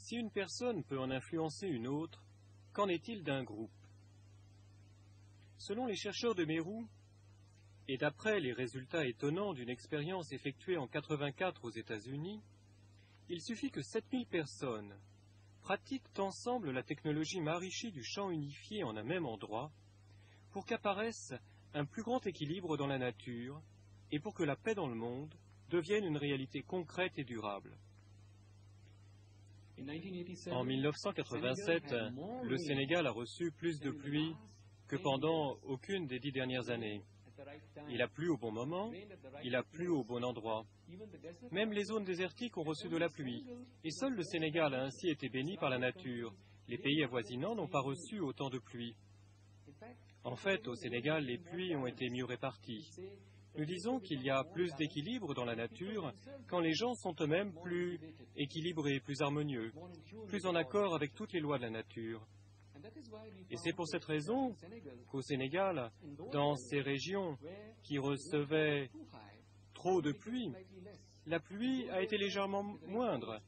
Si une personne peut en influencer une autre, qu'en est-il d'un groupe? Selon les chercheurs de Meru, et d'après les résultats étonnants d'une expérience effectuée en 1984 aux États-Unis, il suffit que 7000 personnes pratiquent ensemble la technologie Maharishi du champ unifié en un même endroit pour qu'apparaisse un plus grand équilibre dans la nature et pour que la paix dans le monde devienne une réalité concrète et durable. En 1987, le Sénégal a reçu plus de pluie que pendant aucune des 10 dernières années. Il a plu au bon moment, il a plu au bon endroit. Même les zones désertiques ont reçu de la pluie, et seul le Sénégal a ainsi été béni par la nature. Les pays avoisinants n'ont pas reçu autant de pluie. En fait, au Sénégal, les pluies ont été mieux réparties. Nous disons qu'il y a plus d'équilibre dans la nature quand les gens sont eux-mêmes plus équilibrés, plus harmonieux, plus en accord avec toutes les lois de la nature. Et c'est pour cette raison qu'au Sénégal, dans ces régions qui recevaient trop de pluie, la pluie a été légèrement moindre.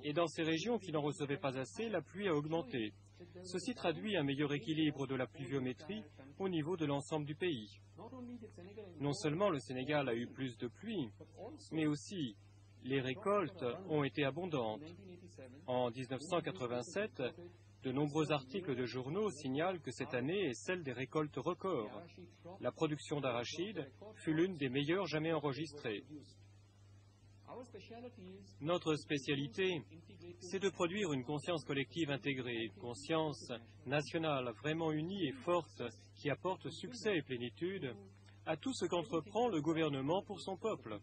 Et dans ces régions qui n'en recevaient pas assez, la pluie a augmenté. Ceci traduit un meilleur équilibre de la pluviométrie au niveau de l'ensemble du pays. Non seulement le Sénégal a eu plus de pluie, mais aussi les récoltes ont été abondantes. En 1987, de nombreux articles de journaux signalent que cette année est celle des récoltes records. La production d'arachide fut l'une des meilleures jamais enregistrées. Notre spécialité, c'est de produire une conscience collective intégrée, une conscience nationale vraiment unie et forte qui apporte succès et plénitude à tout ce qu'entreprend le gouvernement pour son peuple.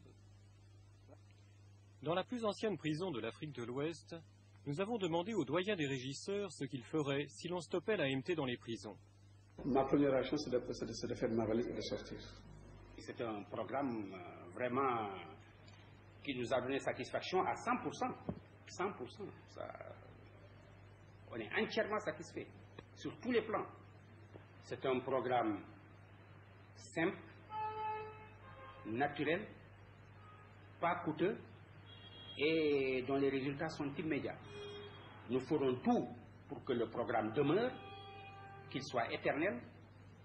Dans la plus ancienne prison de l'Afrique de l'Ouest, nous avons demandé aux doyens des régisseurs ce qu'ils feraient si l'on stoppait la MT dans les prisons. Ma première action, c'est de faire ma valise et de sortir. C'est un programme vraiment qui nous a donné satisfaction à 100%. 100%. On est entièrement satisfait sur tous les plans. C'est un programme simple, naturel, pas coûteux et dont les résultats sont immédiats. Nous ferons tout pour que le programme demeure, qu'il soit éternel,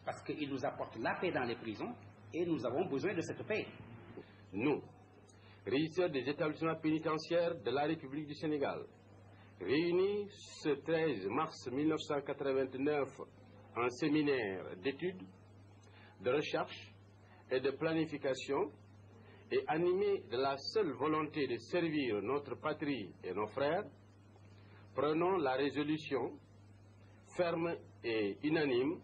parce qu'il nous apporte la paix dans les prisons et nous avons besoin de cette paix. Nous, régisseurs des établissements pénitentiaires de la République du Sénégal, réunis ce 13 mars 1989 en séminaire d'études, de recherche et de planification, et animés de la seule volonté de servir notre patrie et nos frères, prenons la résolution ferme et unanime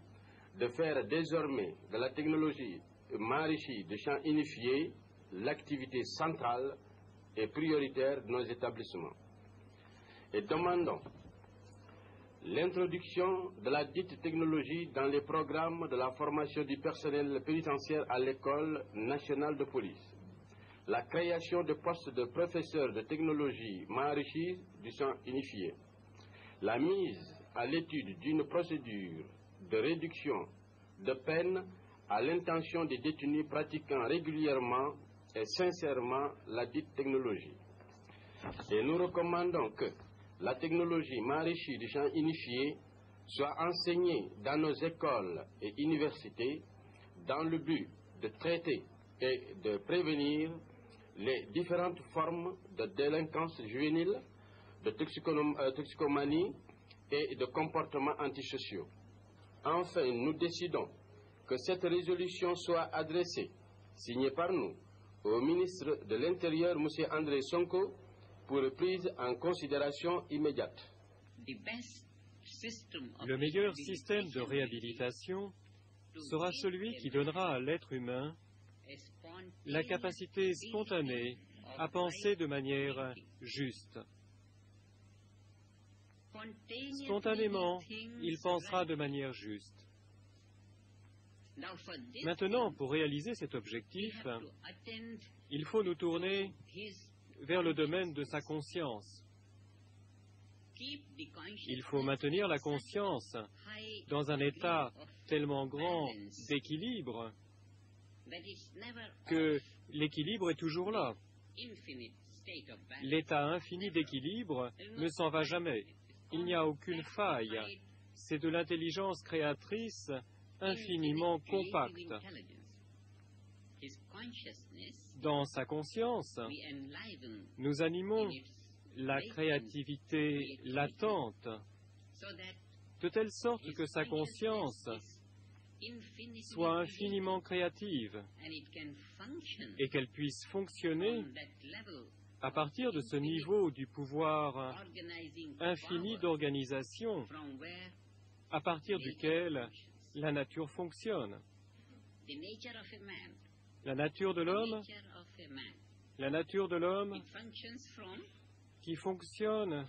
de faire désormais de la technologie Maharishi de champ unifié l'activité centrale et prioritaire de nos établissements. Et demandons l'introduction de la dite technologie dans les programmes de la formation du personnel pénitentiaire à l'école nationale de police, la création de postes de professeurs de technologie Maharishi du champ unifié, la mise à l'étude d'une procédure de réduction de peine à l'intention des détenus pratiquant régulièrement et sincèrement la dite technologie. Et nous recommandons que la technologie Maharishi du champ unifié soit enseignée dans nos écoles et universités dans le but de traiter et de prévenir les différentes formes de délinquance juvénile, de toxicomanie et de comportements antisociaux. Enfin, nous décidons que cette résolution soit adressée, signée par nous, au ministre de l'Intérieur, M. André Sonko, pour prise en considération immédiate. Le meilleur système de réhabilitation sera celui qui donnera à l'être humain la capacité spontanée à penser de manière juste. Spontanément, il pensera de manière juste. Maintenant, pour réaliser cet objectif, il faut nous tourner vers le domaine de sa conscience. Il faut maintenir la conscience dans un état tellement grand d'équilibre que l'équilibre est toujours là. L'état infini d'équilibre ne s'en va jamais. Il n'y a aucune faille. C'est de l'intelligence créatrice infiniment compacte. Dans sa conscience, nous animons la créativité latente, de telle sorte que sa conscience soit infiniment créative et qu'elle puisse fonctionner à partir de ce niveau du pouvoir infini d'organisation à partir duquel la nature fonctionne. La nature de l'homme qui fonctionne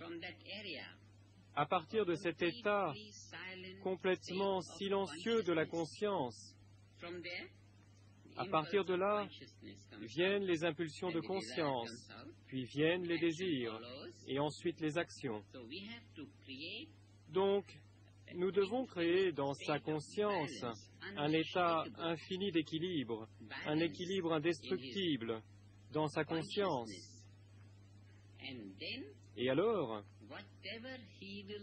à partir de cet état complètement silencieux de la conscience. À partir de là, viennent les impulsions de conscience, puis viennent les désirs, et ensuite les actions. Donc, nous devons créer dans sa conscience un état infini d'équilibre, un équilibre indestructible dans sa conscience. Et alors,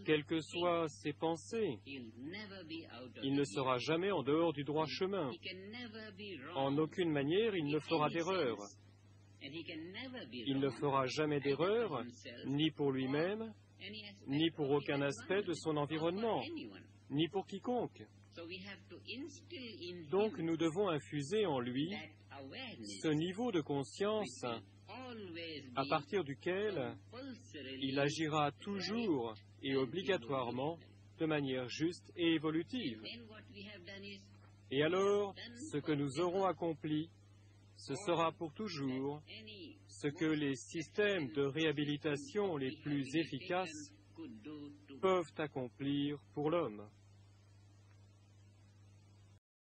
quelles que soient ses pensées, il ne sera jamais en dehors du droit chemin. En aucune manière, il ne fera d'erreur. Il ne fera jamais d'erreur, ni pour lui-même, ni pour aucun aspect de son environnement, ni pour quiconque. Donc nous devons infuser en lui ce niveau de conscience à partir duquel il agira toujours et obligatoirement de manière juste et évolutive. Et alors, ce que nous aurons accompli, ce sera pour toujours ce que les systèmes de réhabilitation les plus efficaces peuvent accomplir pour l'homme.